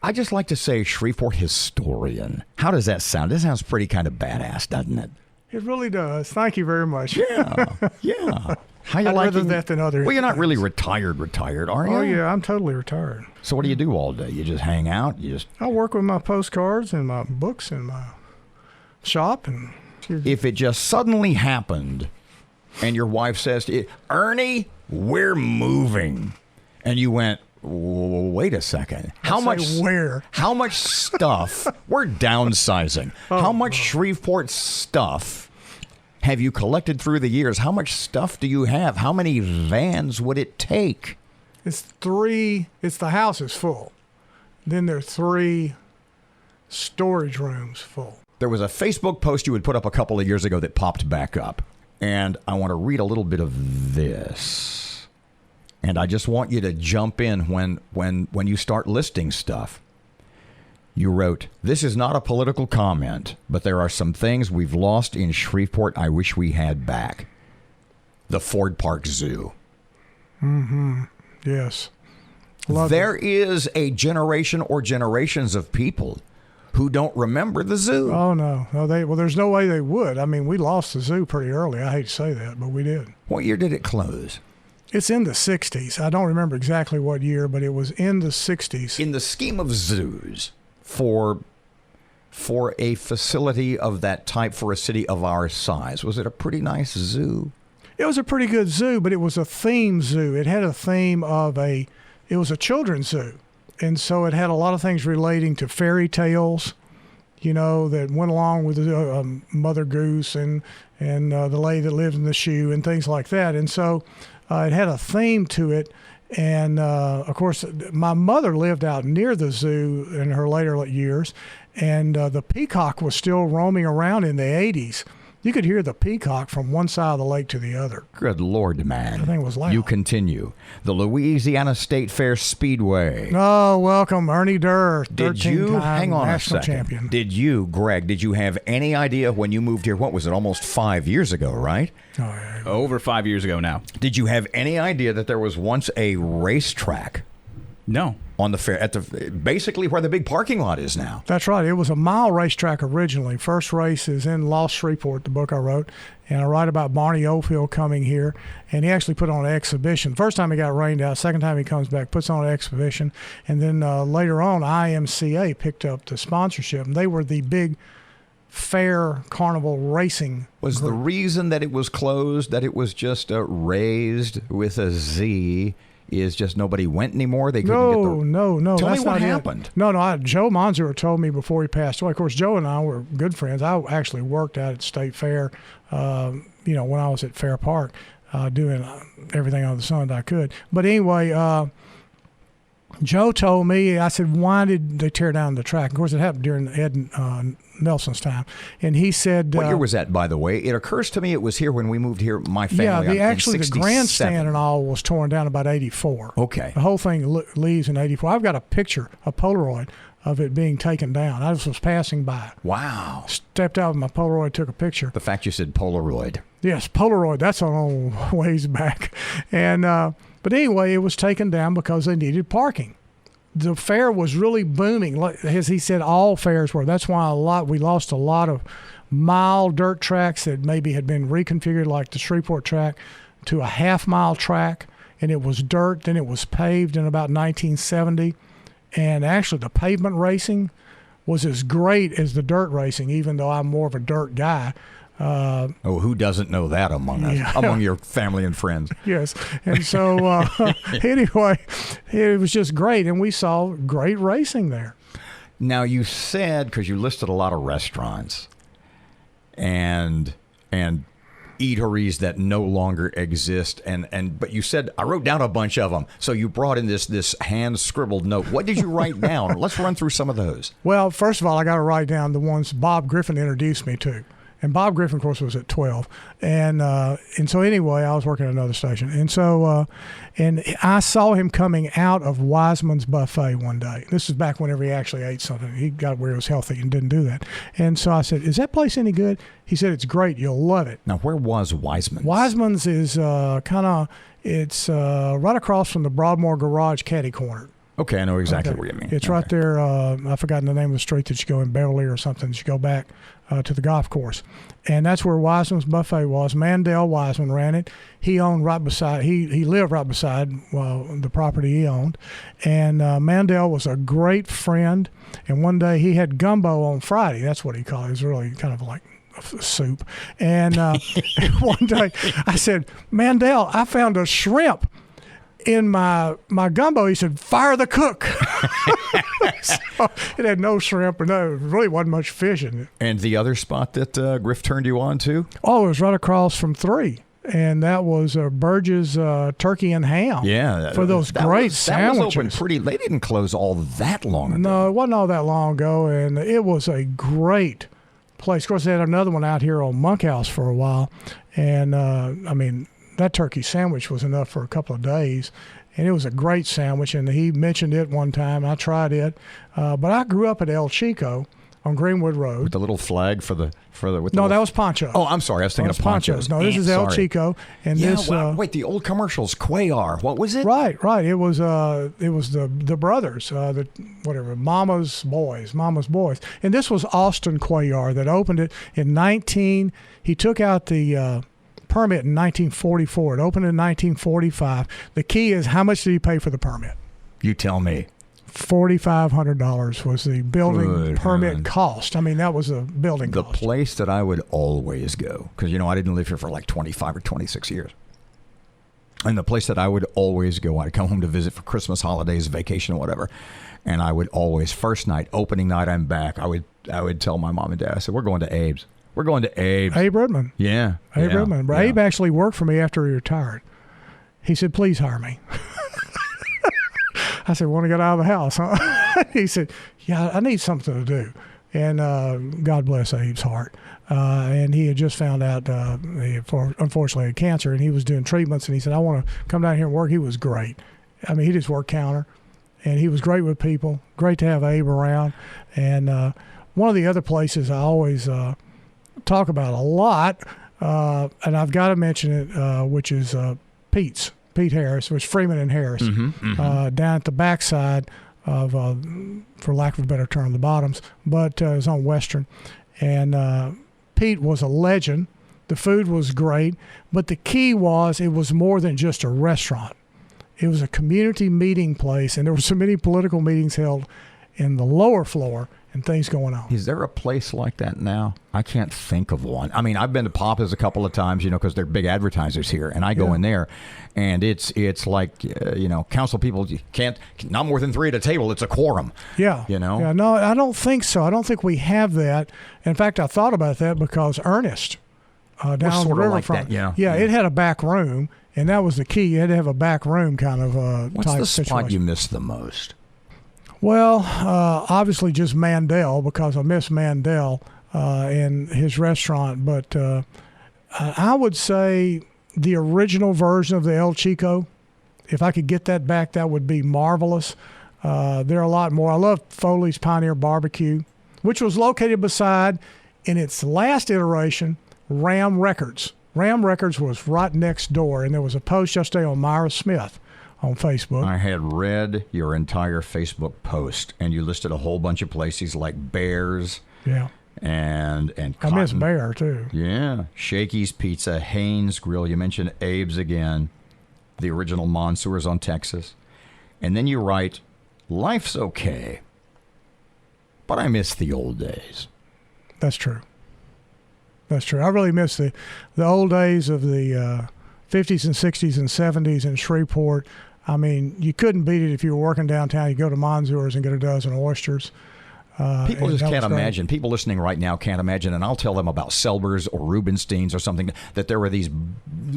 I just like to say Shreveport historian. How does that sound? This sounds pretty kind of badass, doesn't it? It really does. Thank you very much. Yeah. How you I'd like rather that than other. Well, you're not things. really retired, are you? Oh yeah, I'm totally retired. So what do you do all day? You just hang out? I work with my postcards and my books and my shop. And if it just suddenly happened, and your wife says to you, "Ernie, we're moving," and you went, "Wait a second. How much? Where? How much stuff? We're downsizing. How much Shreveport stuff have you collected through the years? How much stuff do you have? How many vans would it take?" It's 3. It's the house is full. Then there are 3 storage rooms full. There was a Facebook post you had put up a couple of years ago that popped back up, and I want to read a little bit of this. And I just want you to jump in when you start listing stuff. You wrote, "This is not a political comment, but there are some things we've lost in Shreveport I wish we had back. The Ford Park Zoo." Mm-hmm. Yes. There is a generation or generations of people who don't remember the zoo. Oh, no. Well, there's no way they would. I mean, we lost the zoo pretty early. I hate to say that, but we did. What year did it close? It's in the 60s. I don't remember exactly what year, but it was in the 60s. In the scheme of zoos, for a facility of that type, for a city of our size, was it a pretty nice zoo? It was a pretty good zoo, but it was a theme zoo. It had a theme of it was a children's zoo. And so it had a lot of things relating to fairy tales, that went along with Mother Goose and the lady that lived in the shoe and things like that. And so it had a theme to it. And, of course, my mother lived out near the zoo in her later years, and the peacock was still roaming around in the 80s. You could hear the peacock from one side of the lake to the other. Good Lord, man. The thing was loud. You continue. The Louisiana State Fair Speedway. Oh, welcome, Ernie Durr, 13-time hang on national a second. champion. Greg, did you have any idea when you moved here? What was it, almost 5 years ago, right? Oh, yeah. Over 5 years ago now. Did you have any idea that there was once a racetrack? No. On the fair, basically where the big parking lot is now. That's right. It was a mile racetrack originally. First race is in Lost Shreveport, the book I wrote, and I write about Barney Oldfield coming here, and he actually put on an exhibition. First time he got rained out. Second time he comes back, puts on an exhibition, and then later on, IMCA picked up the sponsorship, and they were the big fair carnival racing. Was group. the reason that it was closed, that it was just raised with a Z, is just nobody went anymore? They couldn't get the... No. Tell That's me what not happened. It. No. Joe Monzer told me before he passed away. Of course, Joe and I were good friends. I actually worked out at State Fair, when I was at Fair Park, doing everything under the sun that I could. But anyway, Joe told me, I said, why did they tear down the track? Of course, it happened during Ed Nelson's time. And he said... What year was that, by the way? It occurs to me it was here when we moved here, my family. Yeah, in 67. the grandstand and all was torn down about 84. Okay. The whole thing leaves in 84. I've got a picture, a Polaroid, of it being taken down. I just was passing by. Wow. Stepped out with my Polaroid, took a picture. The fact you said Polaroid. Yes, Polaroid. That's a long ways back. And but anyway, it was taken down because they needed parking. The fair was really booming, as he said. All fairs were. That's why we lost a lot of mile dirt tracks that maybe had been reconfigured, like the Shreveport track, to a half-mile track, and it was dirt. Then it was paved in about 1970, and actually the pavement racing was as great as the dirt racing, even though I'm more of a dirt guy. Who doesn't know that among us, among your family and friends? Yes. And so anyway, it was just great, and we saw great racing there. Now, you said, because you listed a lot of restaurants and eateries that no longer exist, but you said, I wrote down a bunch of them. So you brought in this hand-scribbled note. What did you write down? Let's run through some of those. Well, first of all, I got to write down the ones Bob Griffin introduced me to. And Bob Griffin, of course, was at 12. And so anyway, I was working at another station. And so and I saw him coming out of Wiseman's Buffet one day. This is back whenever he actually ate something. He got where he was healthy and didn't do that. And so I said, is that place any good? He said, it's great. You'll love it. Now, where was Wiseman's? Wiseman's is it's right across from the Broadmoor Garage Caddy Corner. Okay, I know exactly Okay. where you mean. It's right there. I've forgotten the name of the street that you go in Beverly or something. You go back to the golf course, and that's where Wiseman's Buffet was. Mandel Wiseman ran it. He owned right beside. He lived right beside the property he owned, and Mandel was a great friend. And one day he had gumbo on Friday. That's what he called it. It was really kind of like soup. And one day I said, Mandel, I found a shrimp in my gumbo. He said, fire the cook. So it had no shrimp or no, it really wasn't much fish in it. And the other spot that Griff turned you on to? Oh, it was right across from 3. And that was Burge's Turkey and Ham. Yeah. For those great sandwiches. That was open pretty. They didn't close all that long ago. No, it wasn't all that long ago. And it was a great place. Of course, they had another one out here on Monkhouse for a while. And, that turkey sandwich was enough for a couple of days. And it was a great sandwich. And he mentioned it one time. I tried it. But I grew up at El Chico on Greenwood Road. With the little flag for the that was Poncho. Oh, I'm sorry. I was thinking of Ponchos. No, this is El Chico. And this. Wait, the old commercials, Cuellar. What was it? Right. It was the brothers, Mama's Boys. And this was Austin Cuellar that opened it in he took out the permit in 1944. It opened in 1945. The key is, how much did he pay for the permit? You tell me. $4,500 was the building Good permit heavens. cost. That was a building The cost. place that I would always go, because, I didn't live here for like 25 or 26 years. And the place that I would always go, I'd come home to visit for Christmas, holidays, vacation, whatever. And I would always, first night, opening night, I'm back. I would tell my mom and dad, I said, we're going to Abe's. We're going to Abe's. Abe Rudman. Yeah. Abe Rudman. Yeah. Abe actually worked for me after he retired. He said, please hire me. I said, want to get out of the house, huh? He said, yeah, I need something to do. And God bless Abe's heart. And he had just found out, unfortunately, had cancer, and he was doing treatments. And he said, I want to come down here and work. He was great. He just worked counter, and he was great with people. Great to have Abe around. And one of the other places I always talk about a lot, and I've got to mention it, which is Pete's. Pete Harris, which Freeman and Harris, down at the backside of, for lack of a better term, the bottoms, but it was on Western. And Pete was a legend. The food was great, but the key was it was more than just a restaurant. It was a community meeting place, and there were so many political meetings held in the lower floor and things going on. Is there a place like that now? I can't think of one. I've been to Papa's a couple of times, because they're big advertisers here, and I go in there, and it's like, council people can't, not more than 3 at a table. It's a quorum. Yeah. Yeah, no, I don't think so. I don't think we have that. In fact, I thought about that because Ernest down on the riverfront. Like that, it had a back room, and that was the key. You had to have a back room kind of What's type the situation. spot you miss the most? Well, obviously just Mandel, because I miss Mandel in his restaurant. But I would say the original version of the El Chico, if I could get that back, that would be marvelous. There are a lot more. I love Foley's Pioneer Barbecue, which was located beside, in its last iteration, Ram Records. Ram Records was right next door, and there was a post yesterday on Myra Smith on Facebook. I had read your entire Facebook post, and you listed a whole bunch of places like Bears. Yeah. And I miss Bear, too. Yeah. Shakey's Pizza, Haynes Grill. You mentioned Abe's again. The original Monsours on Texas. And then you write, life's okay, but I miss the old days. That's true. That's true. I really miss the old days of the 50s and 60s and 70s in Shreveport. You couldn't beat it if you were working downtown. You go to Monsours and get a dozen oysters. People just can't imagine. People listening right now can't imagine, and I'll tell them about Selber's or Rubenstein's or something, that there were these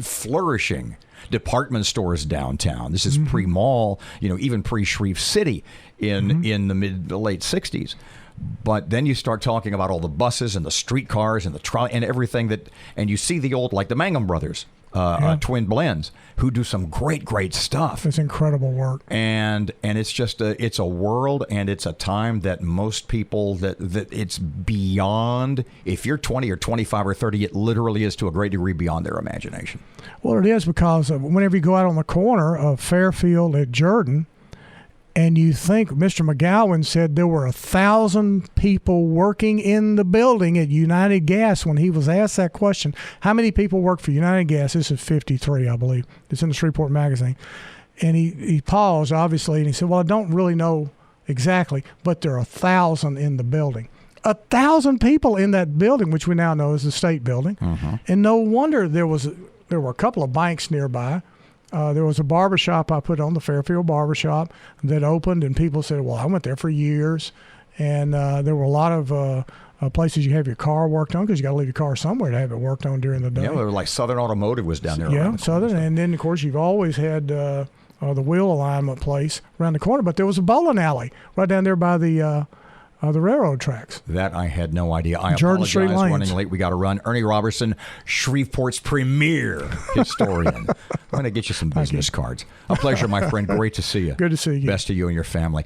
flourishing department stores downtown. This is pre-mall, even pre-Shreve City in the late 60s. But then you start talking about all the buses and the streetcars and the trolley and everything and you see the old, like the Mangum brothers, twin blends, who do some great stuff. It's incredible work. And it's just it's a world, and it's a time that most people that it's beyond. If you're 20 or 25 or 30, it literally is to a great degree beyond their imagination. Well, it is, because whenever you go out on the corner of Fairfield at Jordan And you think Mr. McGowan said there were 1,000 people working in the building at United Gas when he was asked that question. How many people work for United Gas? This is 53, I believe. It's in the Shreveport magazine. And he paused, obviously, and he said, well, I don't really know exactly, but there are 1,000 in the building. 1,000 people in that building, which we now know is the state building. And no wonder there were a couple of banks nearby. There was a barbershop I put on, the Fairfield Barbershop, that opened, and people said, well, I went there for years. And there were a lot of places you have your car worked on, because you got to leave your car somewhere to have it worked on during the day. Yeah, like Southern Automotive was down there. Yeah, Southern. And then, of course, you've always had the wheel alignment place around the corner. But there was a bowling alley right down there by the railroad tracks. That I had no idea. I Jordan Street apologize, Lanes. running late. We got to run. Ernie Roberson, Shreveport's premier historian. I'm going to get you some business cards. A pleasure, my friend. Great to see you. Good to see you. Best to you and your family.